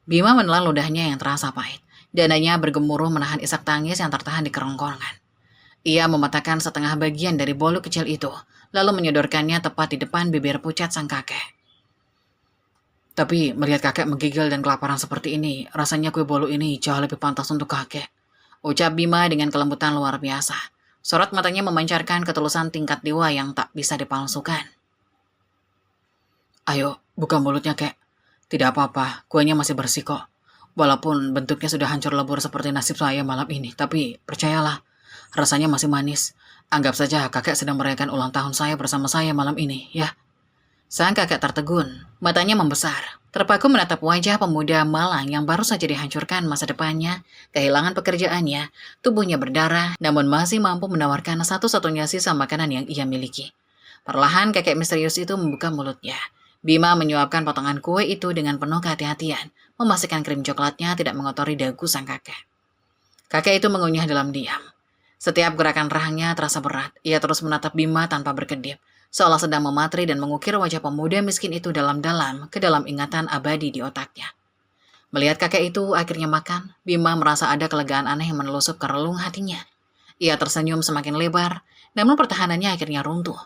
Bima menelan ludahnya yang terasa pahit. Dananya bergemuruh menahan isak tangis yang tertahan di kerongkongan. Ia mematahkan setengah bagian dari bolu kecil itu, lalu menyodorkannya tepat di depan bibir pucat sang kakek. "Tapi melihat kakek menggigil dan kelaparan seperti ini, rasanya kue bolu ini jauh lebih pantas untuk kakek," ucap Bima dengan kelembutan luar biasa. Sorot matanya memancarkan ketulusan tingkat dewa yang tak bisa dipalsukan. "Ayo, buka mulutnya, Kek. Tidak apa-apa, kuenya masih bersih kok. Walaupun bentuknya sudah hancur lebur seperti nasib saya malam ini, tapi percayalah, rasanya masih manis. Anggap saja kakek sedang merayakan ulang tahun saya bersama saya malam ini, ya." Sang kakek tertegun, matanya membesar, terpaku menatap wajah pemuda malang yang baru saja dihancurkan masa depannya, kehilangan pekerjaannya, tubuhnya berdarah, namun masih mampu menawarkan satu-satunya sisa makanan yang ia miliki. Perlahan kakek misterius itu membuka mulutnya. Bima menyuapkan potongan kue itu dengan penuh kehati-hatian, memastikan krim coklatnya tidak mengotori dagu sang kakek. Kakek itu mengunyah dalam diam. Setiap gerakan rahangnya terasa berat, ia terus menatap Bima tanpa berkedip, seolah sedang mematri dan mengukir wajah pemuda miskin itu dalam-dalam ke dalam ingatan abadi di otaknya. Melihat kakek itu akhirnya makan, Bima merasa ada kelegaan aneh yang menelusup ke relung hatinya. Ia tersenyum semakin lebar, namun pertahanannya akhirnya runtuh.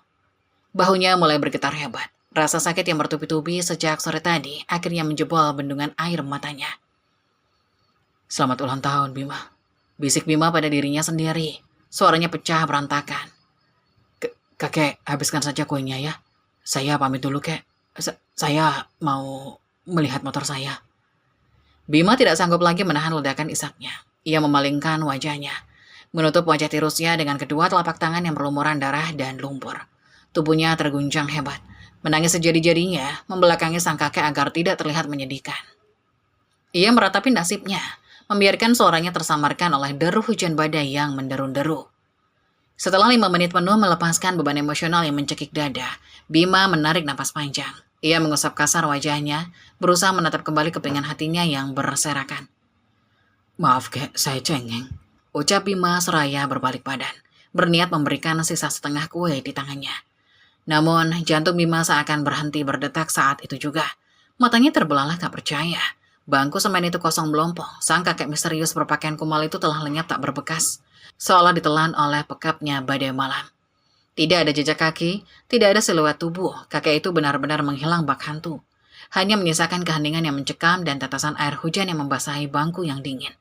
Bahunya mulai bergetar hebat. Rasa sakit yang bertubi-tubi sejak sore tadi akhirnya menjebol bendungan air matanya. "Selamat ulang tahun, Bima," bisik Bima pada dirinya sendiri. Suaranya pecah berantakan. "Kakek, habiskan saja kuenya ya. Saya pamit dulu, Kek. Saya mau melihat motor saya." Bima tidak sanggup lagi menahan ledakan isaknya. Ia memalingkan wajahnya, menutup wajah tirusnya dengan kedua telapak tangan yang berlumuran darah dan lumpur. Tubuhnya terguncang hebat. Menangis sejadi-jadinya, membelakangi sang kakek agar tidak terlihat menyedihkan. Ia meratapi nasibnya, membiarkan suaranya tersamarkan oleh deru hujan badai yang menderu-deru. Setelah 5 menit penuh melepaskan beban emosional yang mencekik dada, Bima menarik napas panjang. Ia mengusap kasar wajahnya, berusaha menatap kembali kepingan hatinya yang berserakan. "Maaf, Kek, saya cengeng," ucap Bima seraya berbalik badan, berniat memberikan sisa setengah kue di tangannya. Namun, jantung Bima seakan berhenti berdetak saat itu juga. Matanya terbelalak tak percaya. Bangku semen itu kosong melompong. Sang kakek misterius berpakaian kumal itu telah lenyap tak berbekas, seolah ditelan oleh pekapnya badai malam. Tidak ada jejak kaki, tidak ada siluet tubuh. Kakek itu benar-benar menghilang bak hantu. Hanya menyisakan keheningan yang mencekam dan tetesan air hujan yang membasahi bangku yang dingin.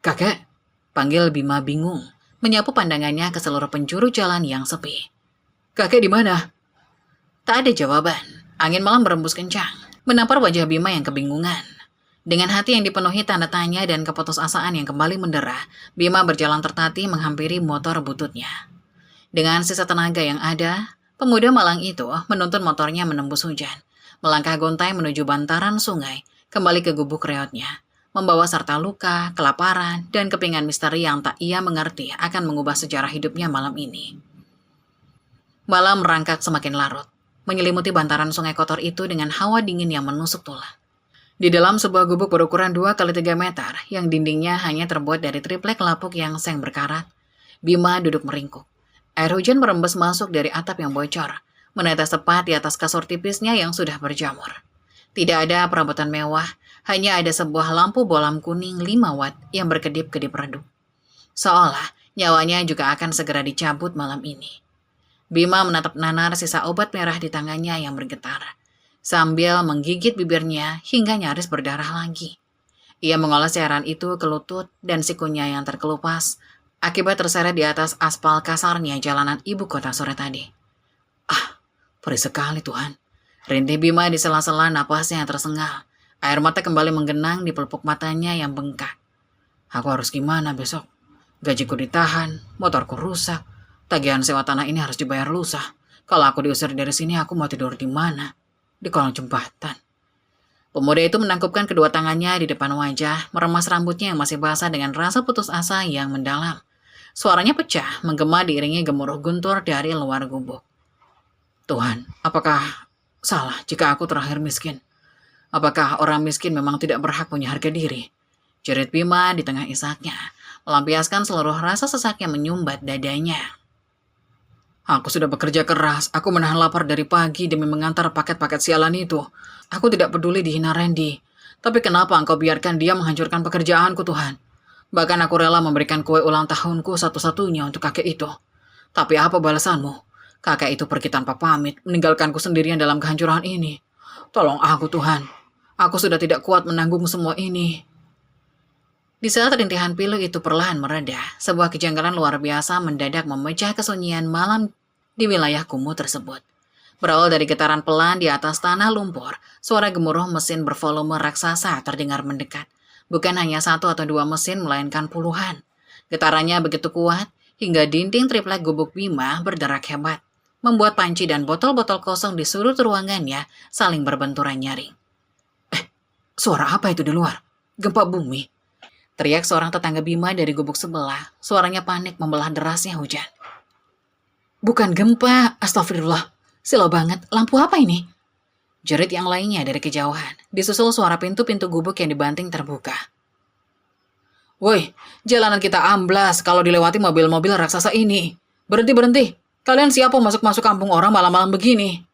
"Kakek," panggil Bima bingung, menyapu pandangannya ke seluruh penjuru jalan yang sepi. "Kakek di mana?" Tak ada jawaban. Angin malam berembus kencang, menampar wajah Bima yang kebingungan. Dengan hati yang dipenuhi tanda tanya dan keputusasaan yang kembali mendera, Bima berjalan tertatih menghampiri motor bututnya. Dengan sisa tenaga yang ada, pemuda malang itu menuntun motornya menembus hujan, melangkah gontai menuju bantaran sungai, kembali ke gubuk reotnya, membawa serta luka, kelaparan, dan kepingan misteri yang tak ia mengerti akan mengubah sejarah hidupnya malam ini. Malam merangkak semakin larut, menyelimuti bantaran sungai kotor itu dengan hawa dingin yang menusuk tulang. Di dalam sebuah gubuk berukuran 2 kali 3 meter, yang dindingnya hanya terbuat dari triplek lapuk yang seng berkarat, Bima duduk meringkuk. Air hujan merembes masuk dari atap yang bocor, menetes tepat di atas kasur tipisnya yang sudah berjamur. Tidak ada perabotan mewah, hanya ada sebuah lampu bolam kuning 5 watt yang berkedip-kedip redup. Seolah nyawanya juga akan segera dicabut malam ini. Bima menatap nanar sisa obat merah di tangannya yang bergetar, sambil menggigit bibirnya hingga nyaris berdarah lagi. Ia mengoles cairan itu ke lutut dan sikunya yang terkelupas, akibat terseret di atas aspal kasarnya jalanan ibu kota sore tadi. Ah, perih sekali Tuhan. Rintih Bima di sela-sela napasnya yang tersengal. Air mata kembali menggenang di pelupuk matanya yang bengkak. Aku harus gimana besok? Gajiku ditahan, motorku rusak. Tagihan sewa tanah ini harus dibayar lusa. Kalau aku diusir dari sini, aku mau tidur di mana? Di kolong jembatan. Pemuda itu menangkupkan kedua tangannya di depan wajah, meremas rambutnya yang masih basah dengan rasa putus asa yang mendalam. Suaranya pecah, menggema diiringi gemuruh guntur dari luar gubuk. Tuhan, apakah salah jika aku terakhir miskin? Apakah orang miskin memang tidak berhak punya harga diri? Jerit Bima di tengah isaknya, melampiaskan seluruh rasa sesak yang menyumbat dadanya. Aku sudah bekerja keras, aku menahan lapar dari pagi demi mengantar paket-paket sialan itu. Aku tidak peduli dihina Randy. Tapi kenapa engkau biarkan dia menghancurkan pekerjaanku, Tuhan? Bahkan aku rela memberikan kue ulang tahunku satu-satunya untuk kakek itu. Tapi apa balasanmu? Kakek itu pergi tanpa pamit, meninggalkanku sendirian dalam kehancuran ini. Tolong aku, Tuhan. Aku sudah tidak kuat menanggung semua ini. Di saat rintihan pilu itu perlahan mereda, sebuah kejanggalan luar biasa mendadak memecah kesunyian malam di wilayah kumuh tersebut. Berawal dari getaran pelan di atas tanah lumpur, suara gemuruh mesin bervolume raksasa terdengar mendekat. Bukan hanya 1 atau 2 mesin, melainkan puluhan. Getarannya begitu kuat, hingga dinding triplek gubuk Bima berderak hebat, membuat panci dan botol-botol kosong di sudut ruangannya saling berbenturan nyaring. Suara apa itu di luar? Gempa bumi? Teriak seorang tetangga Bima dari gubuk sebelah, suaranya panik membelah derasnya hujan. Bukan gempa, astagfirullah. Silau banget, lampu apa ini? Jerit yang lainnya dari kejauhan, disusul suara pintu-pintu gubuk yang dibanting terbuka. Woi, jalanan kita amblas kalau dilewati mobil-mobil raksasa ini. Berhenti. Kalian siapa masuk-masuk kampung orang malam-malam begini?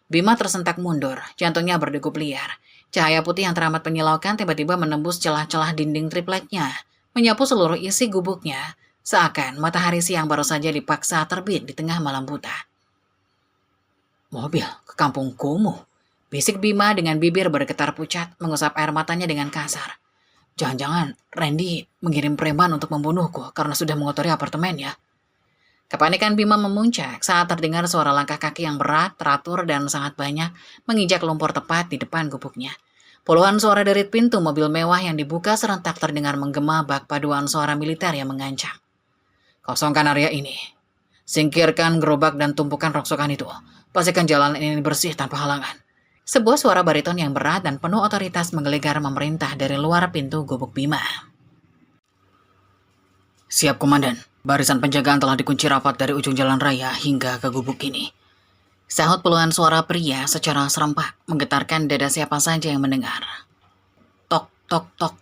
Bima tersentak mundur, jantungnya berdegup liar. Cahaya putih yang teramat menyilaukan tiba-tiba menembus celah-celah dinding tripleknya, menyapu seluruh isi gubuknya, seakan matahari siang baru saja dipaksa terbit di tengah malam buta. Mobil ke kampung kumuh, bisik Bima dengan bibir bergetar pucat, mengusap air matanya dengan kasar. Jangan-jangan Randy mengirim preman untuk membunuhku karena sudah mengotori apartemennya. Kepanikan Bima memuncak saat terdengar suara langkah kaki yang berat, teratur, dan sangat banyak menginjak lumpur tepat di depan gubuknya. Puluhan suara dari pintu mobil mewah yang dibuka serentak terdengar menggema bak paduan suara militer yang mengancam. Kosongkan area ini. Singkirkan gerobak dan tumpukan rongsokan itu. Pastikan jalanan ini bersih tanpa halangan. Sebuah suara bariton yang berat dan penuh otoritas menggelegar memerintah dari luar pintu gubuk Bima. Siap, Komandan. Barisan penjagaan telah dikunci rapat dari ujung jalan raya hingga ke gubuk ini. Sahut puluhan suara pria secara serempak, menggetarkan dada siapa saja yang mendengar. Tok, tok, tok.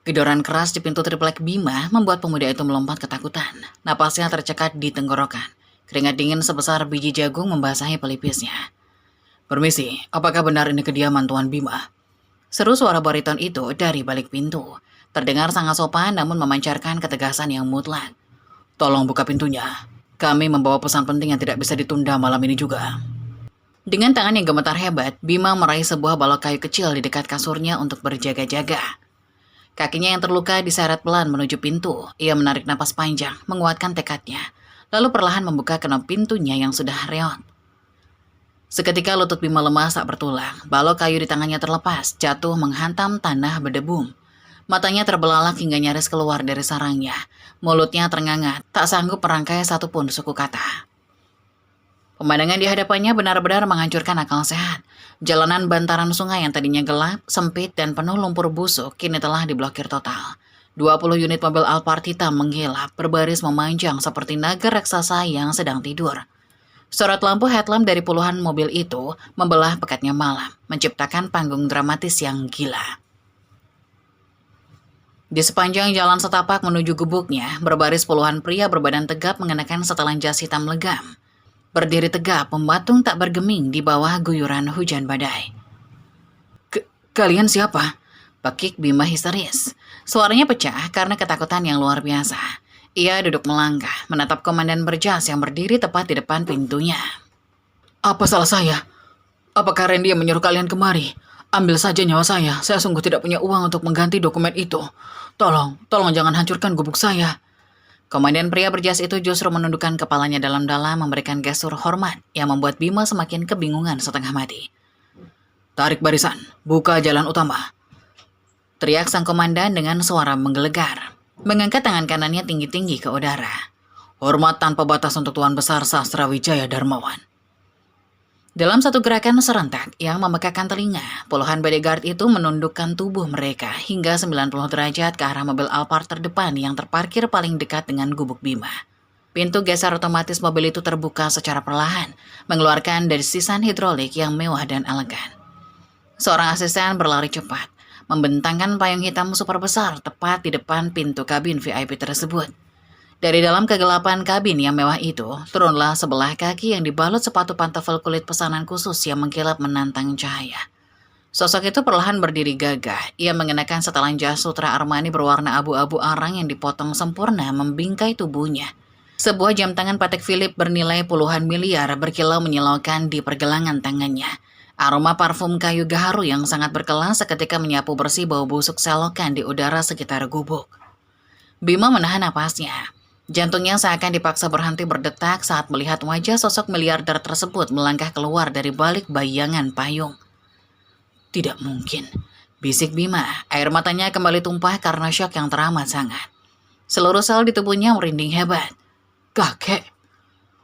Gedoran keras di pintu triplek Bima membuat pemuda itu melompat ketakutan. Napasnya tercekat di tenggorokan. Keringat dingin sebesar biji jagung membasahi pelipisnya. Permisi, apakah benar ini kediaman Tuan Bima? Seru suara bariton itu dari balik pintu. Terdengar sangat sopan namun memancarkan ketegasan yang mutlak. Tolong buka pintunya. Kami membawa pesan penting yang tidak bisa ditunda malam ini juga. Dengan tangan yang gemetar hebat, Bima meraih sebuah balok kayu kecil di dekat kasurnya untuk berjaga-jaga. Kakinya yang terluka diseret pelan menuju pintu. Ia menarik napas panjang, menguatkan tekadnya. Lalu perlahan membuka kenop pintunya yang sudah reot. Seketika lutut Bima lemas tak bertulang, balok kayu di tangannya terlepas, jatuh menghantam tanah berdebum. Matanya terbelalak hingga nyaris keluar dari sarangnya. Mulutnya ternganga, tak sanggup merangkai satupun suku kata. Pemandangan di hadapannya benar-benar menghancurkan akal sehat. Jalanan bantaran sungai yang tadinya gelap, sempit, dan penuh lumpur busuk kini telah diblokir total. 20 unit mobil Alphard hitam menggilap, berbaris memanjang seperti naga raksasa yang sedang tidur. Sorot lampu headlamp dari puluhan mobil itu membelah pekatnya malam, menciptakan panggung dramatis yang gila. Di sepanjang jalan setapak menuju gubuknya, berbaris puluhan pria berbadan tegap mengenakan setelan jas hitam legam. Berdiri tegap, pembatung tak bergeming di bawah guyuran hujan badai. Kalian siapa? Pekik Bima histeris. Suaranya pecah karena ketakutan yang luar biasa. Ia duduk melangkah, menatap komandan berjas yang berdiri tepat di depan pintunya. Apa salah saya? Apakah Randy yang menyuruh kalian kemari? Ambil saja nyawa saya sungguh tidak punya uang untuk mengganti dokumen itu. Tolong jangan hancurkan gubuk saya. Komandan pria berjas itu justru menundukkan kepalanya dalam-dalam memberikan gestur hormat yang membuat Bima semakin kebingungan setengah mati. Tarik barisan, buka jalan utama. Teriak sang komandan dengan suara menggelegar. Mengangkat tangan kanannya tinggi-tinggi ke udara. Hormat tanpa batas untuk Tuan Besar Sastra Wijaya Darmawan. Dalam satu gerakan serentak yang memekakan telinga, puluhan bodyguard itu menundukkan tubuh mereka hingga 90 derajat ke arah mobil Alphard terdepan yang terparkir paling dekat dengan gubuk Bima. Pintu geser otomatis mobil itu terbuka secara perlahan, mengeluarkan desisan hidrolik yang mewah dan elegan. Seorang asisten berlari cepat, membentangkan payung hitam super besar tepat di depan pintu kabin VIP tersebut. Dari dalam kegelapan kabin yang mewah itu, turunlah sebelah kaki yang dibalut sepatu pantofel kulit pesanan khusus yang mengkilap menantang cahaya. Sosok itu perlahan berdiri gagah. Ia mengenakan setelan jas sutra Armani berwarna abu-abu arang yang dipotong sempurna membingkai tubuhnya. Sebuah jam tangan Patek Philippe bernilai puluhan miliar berkilau menyilaukan di pergelangan tangannya. Aroma parfum kayu gaharu yang sangat berkelas seketika menyapu bersih bau busuk selokan di udara sekitar gubuk. Bima menahan napasnya. Jantungnya seakan dipaksa berhenti berdetak saat melihat wajah sosok miliarder tersebut melangkah keluar dari balik bayangan payung. Tidak mungkin, bisik Bima. Air matanya kembali tumpah karena syok yang teramat sangat. Seluruh sel di tubuhnya merinding hebat. Kakek.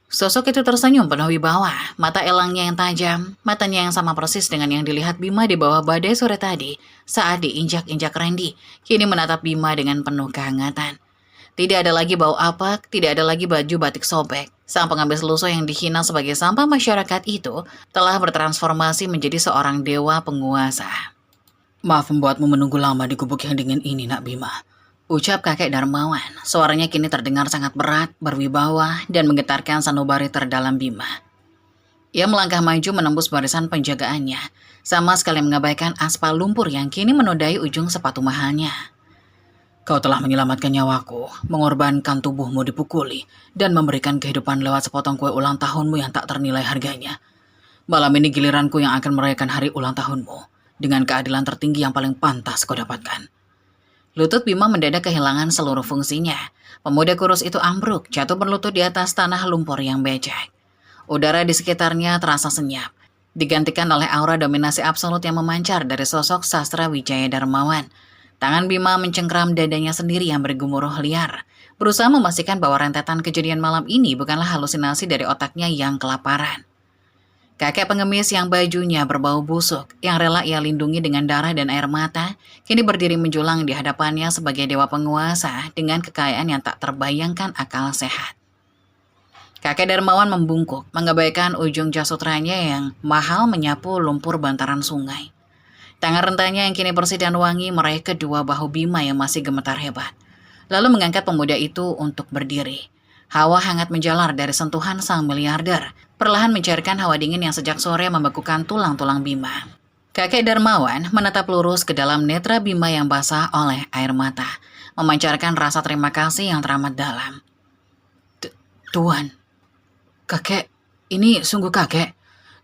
Sosok itu tersenyum penuh wibawa, mata elangnya yang tajam, matanya yang sama persis dengan yang dilihat Bima di bawah badai sore tadi saat diinjak-injak Randy, kini menatap Bima dengan penuh kehangatan. Tidak ada lagi bau apak, tidak ada lagi baju batik sobek. Sang pengambil selusuh yang dihina sebagai sampah masyarakat itu telah bertransformasi menjadi seorang dewa penguasa. Maaf membuatmu menunggu lama di gubuk yang dingin ini, Nak Bima. Ucap kakek Darmawan. Suaranya kini terdengar sangat berat, berwibawa, dan menggetarkan sanubari terdalam Bima. Ia melangkah maju menembus barisan penjagaannya, sama sekali mengabaikan aspal lumpur yang kini menodai ujung sepatu mahalnya. Kau telah menyelamatkan nyawaku, mengorbankan tubuhmu dipukuli, dan memberikan kehidupan lewat sepotong kue ulang tahunmu yang tak ternilai harganya. Malam ini giliranku yang akan merayakan hari ulang tahunmu, dengan keadilan tertinggi yang paling pantas kau dapatkan. Lutut Bima mendadak kehilangan seluruh fungsinya. Pemuda kurus itu ambruk, jatuh berlutut di atas tanah lumpur yang becek. Udara di sekitarnya terasa senyap, digantikan oleh aura dominasi absolut yang memancar dari sosok Sastra Wijaya Darmawan. Tangan Bima mencengkram dadanya sendiri yang bergemuruh liar, berusaha memastikan bahwa rentetan kejadian malam ini bukanlah halusinasi dari otaknya yang kelaparan. Kakek pengemis yang bajunya berbau busuk, yang rela ia lindungi dengan darah dan air mata, kini berdiri menjulang di hadapannya sebagai dewa penguasa dengan kekayaan yang tak terbayangkan akal sehat. Kakek Darmawan membungkuk, mengabaikan ujung jas sutranya yang mahal menyapu lumpur bantaran sungai. Tangan rentanya yang kini bersih dan wangi meraih kedua bahu Bima yang masih gemetar hebat. Lalu mengangkat pemuda itu untuk berdiri. Hawa hangat menjalar dari sentuhan sang miliarder, perlahan mencairkan hawa dingin yang sejak sore membekukan tulang-tulang Bima. Kakek Darmawan menatap lurus ke dalam netra Bima yang basah oleh air mata, memancarkan rasa terima kasih yang teramat dalam. Tuan, kakek, ini sungguh kakek.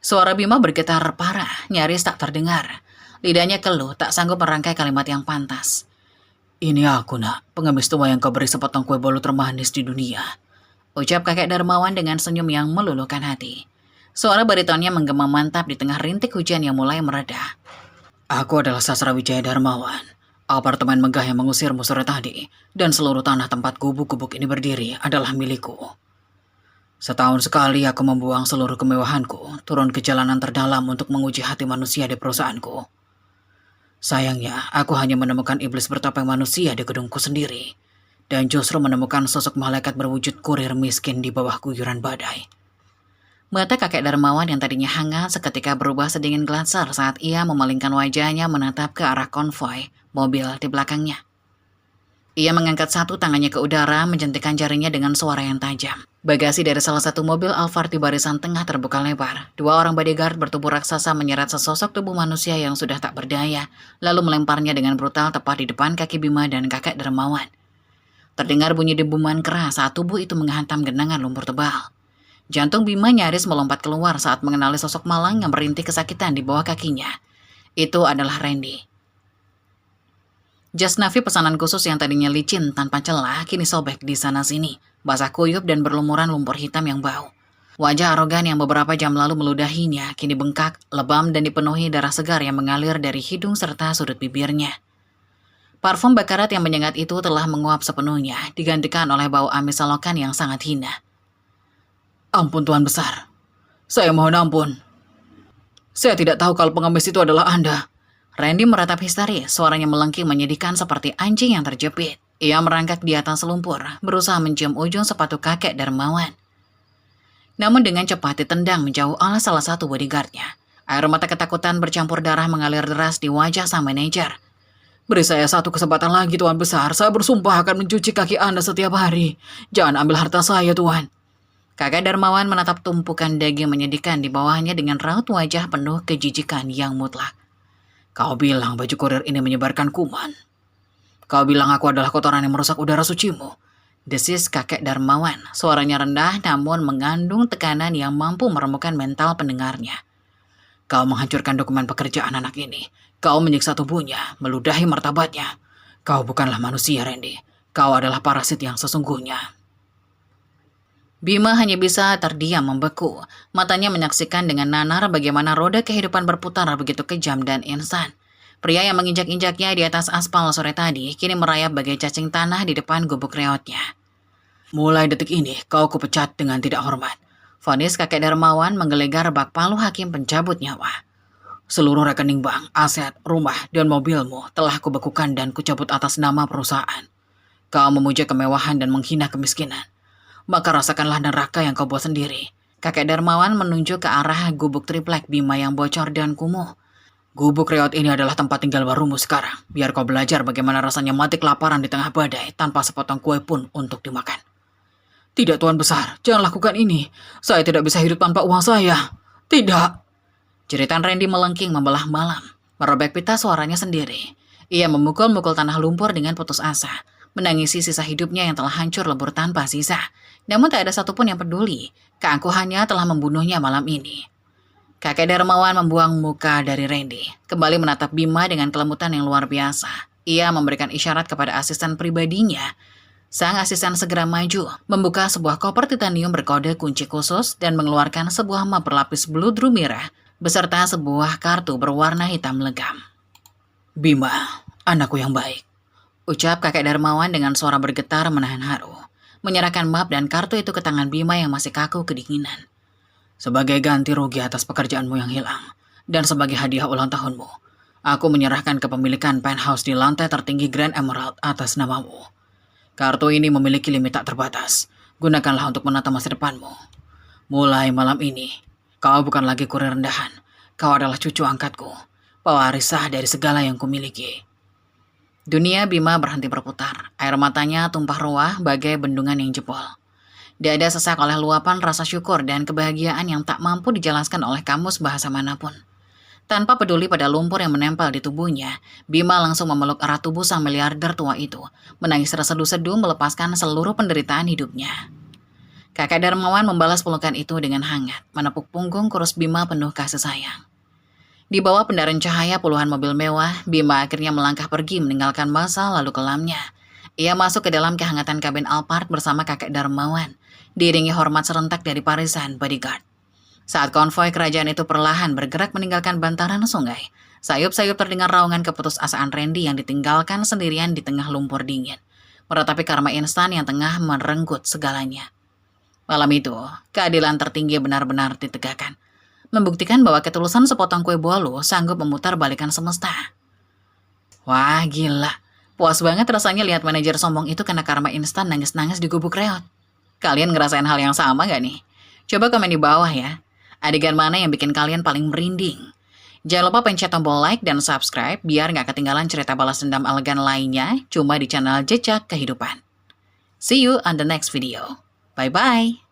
Suara Bima bergetar parah, nyaris tak terdengar. Lidahnya keluh, tak sanggup merangkai kalimat yang pantas. Ini aku, Nak, pengemis tua yang kau beri sepotong kue bolu termanis di dunia. Ucap kakek Darmawan dengan senyum yang meluluhkan hati. Suara baritonnya menggema mantap di tengah rintik hujan yang mulai mereda. Aku adalah Sastra Wijaya Darmawan. Apartemen megah yang mengusirmu sore tadi, dan seluruh tanah tempat gubuk-gubuk ini berdiri adalah milikku. Setahun sekali aku membuang seluruh kemewahanku, turun ke jalanan terdalam untuk menguji hati manusia di perusahaanku. Sayangnya, aku hanya menemukan iblis bertopeng manusia di gedungku sendiri, dan justru menemukan sosok malaikat berwujud kurir miskin di bawah guyuran badai. Mata kakek Darmawan yang tadinya hangat seketika berubah sedingin gelansar saat ia memalingkan wajahnya menatap ke arah konvoi mobil di belakangnya. Ia mengangkat satu tangannya ke udara, menjentikan jarinya dengan suara yang tajam. Bagasi dari salah satu mobil Alphard di barisan tengah terbuka lebar. Dua orang bodyguard bertubuh raksasa menyeret sesosok tubuh manusia yang sudah tak berdaya, lalu melemparnya dengan brutal tepat di depan kaki Bima dan kakek Darmawan. Terdengar bunyi debuman keras saat tubuh itu menghantam genangan lumpur tebal. Jantung Bima nyaris melompat keluar saat mengenali sosok malang yang merintih kesakitan di bawah kakinya. Itu adalah Randy. Jas Navi pesanan khusus yang tadinya licin tanpa celah kini sobek di sana-sini, basah kuyup dan berlumuran lumpur hitam yang bau. Wajah arogan yang beberapa jam lalu meludahinya kini bengkak, lebam dan dipenuhi darah segar yang mengalir dari hidung serta sudut bibirnya. Parfum bakarat yang menyengat itu telah menguap sepenuhnya, digantikan oleh bau amis selokan yang sangat hina. Ampun Tuan Besar, saya mohon ampun. Saya tidak tahu kalau pengemis itu adalah Anda. Randy meratap histeris, suaranya melengking menyedihkan seperti anjing yang terjepit. Ia merangkak di atas lumpur, berusaha mencium ujung sepatu kakek Darmawan. Namun dengan cepat ditendang menjauh oleh salah satu bodyguardnya. Air mata ketakutan bercampur darah mengalir deras di wajah sang manajer. Beri saya satu kesempatan lagi Tuan Besar, saya bersumpah akan mencuci kaki Anda setiap hari. Jangan ambil harta saya Tuan. Kakek Darmawan menatap tumpukan daging menyedihkan di bawahnya dengan raut wajah penuh kejijikan yang mutlak. Kau bilang baju kurir ini menyebarkan kuman. Kau bilang aku adalah kotoran yang merusak udara sucimu. Desis kakek Darmawan, suaranya rendah namun mengandung tekanan yang mampu meremukkan mental pendengarnya. Kau menghancurkan dokumen pekerjaan anak ini. Kau menyiksa tubuhnya, meludahi martabatnya. Kau bukanlah manusia, Randy. Kau adalah parasit yang sesungguhnya. Bima hanya bisa terdiam membeku. Matanya menyaksikan dengan nanar bagaimana roda kehidupan berputar begitu kejam dan instan. Pria yang menginjak-injaknya di atas aspal sore tadi kini merayap bagai cacing tanah di depan gubuk reotnya. Mulai detik ini kau kupecat dengan tidak hormat. Vonis kakek Darmawan menggelegar bak palu hakim pencabut nyawa. Seluruh rekening bank, aset, rumah, dan mobilmu telah kubekukan dan kucabut atas nama perusahaan. Kau memuja kemewahan dan menghina kemiskinan. Maka rasakanlah neraka yang kau buat sendiri. Kakek Darmawan menunjuk ke arah gubuk triplek Bima yang bocor dan kumuh. Gubuk reot ini adalah tempat tinggal barumu sekarang. Biar kau belajar bagaimana rasanya mati kelaparan di tengah badai tanpa sepotong kue pun untuk dimakan. Tidak Tuan Besar, jangan lakukan ini. Saya tidak bisa hidup tanpa uang saya. Tidak. Jeritan Randy melengking membelah malam. Merobek pita suaranya sendiri. Ia memukul-mukul tanah lumpur dengan putus asa. Menangisi sisa hidupnya yang telah hancur lebur tanpa sisa. Namun tak ada satupun yang peduli. Keangkuhannya telah membunuhnya malam ini. Kakek Darmawan membuang muka dari Randy. Kembali menatap Bima dengan kelembutan yang luar biasa. Ia memberikan isyarat kepada asisten pribadinya. Sang asisten segera maju, membuka sebuah koper titanium berkode kunci khusus dan mengeluarkan sebuah map berlapis bludru merah beserta sebuah kartu berwarna hitam legam. Bima, anakku yang baik. Ucap kakek Darmawan dengan suara bergetar menahan haru. Menyerahkan map dan kartu itu ke tangan Bima yang masih kaku kedinginan. Sebagai ganti rugi atas pekerjaanmu yang hilang, dan sebagai hadiah ulang tahunmu, aku menyerahkan kepemilikan penthouse di lantai tertinggi Grand Emerald atas namamu. Kartu ini memiliki limit tak terbatas. Gunakanlah untuk menata masa depanmu. Mulai malam ini, kau bukan lagi kurir rendahan. Kau adalah cucu angkatku, pewaris sah dari segala yang kumiliki. Dunia Bima berhenti berputar. Air matanya tumpah ruah bagai bendungan yang jebol. Dada sesak oleh luapan rasa syukur dan kebahagiaan yang tak mampu dijelaskan oleh kamus bahasa manapun. Tanpa peduli pada lumpur yang menempel di tubuhnya, Bima langsung memeluk erat tubuh sang miliarder tua itu, menangis terseduh-seduh melepaskan seluruh penderitaan hidupnya. Kakek Darmawan membalas pelukan itu dengan hangat, menepuk punggung kurus Bima penuh kasih sayang. Di bawah pendaran cahaya puluhan mobil mewah, Bima akhirnya melangkah pergi meninggalkan masa lalu kelamnya. Ia masuk ke dalam kehangatan kabin Alphard bersama kakek Darmawan, diiringi hormat serentak dari barisan bodyguard. Saat konvoi kerajaan itu perlahan bergerak meninggalkan bantaran sungai, sayup-sayup terdengar raungan keputusasaan Randy yang ditinggalkan sendirian di tengah lumpur dingin, meratapi karma instan yang tengah merenggut segalanya. Malam itu, keadilan tertinggi benar-benar ditegakkan, membuktikan bahwa ketulusan sepotong kue bolu sanggup memutar balikan semesta. Wah, gila. Puas banget rasanya lihat manajer sombong itu kena karma instan nangis-nangis di gubuk reot. Kalian ngerasain hal yang sama gak nih? Coba komen di bawah ya. Adegan mana yang bikin kalian paling merinding? Jangan lupa pencet tombol like dan subscribe biar gak ketinggalan cerita balas dendam elegan lainnya cuma di channel Jejak Kehidupan. See you on the next video. Bye-bye.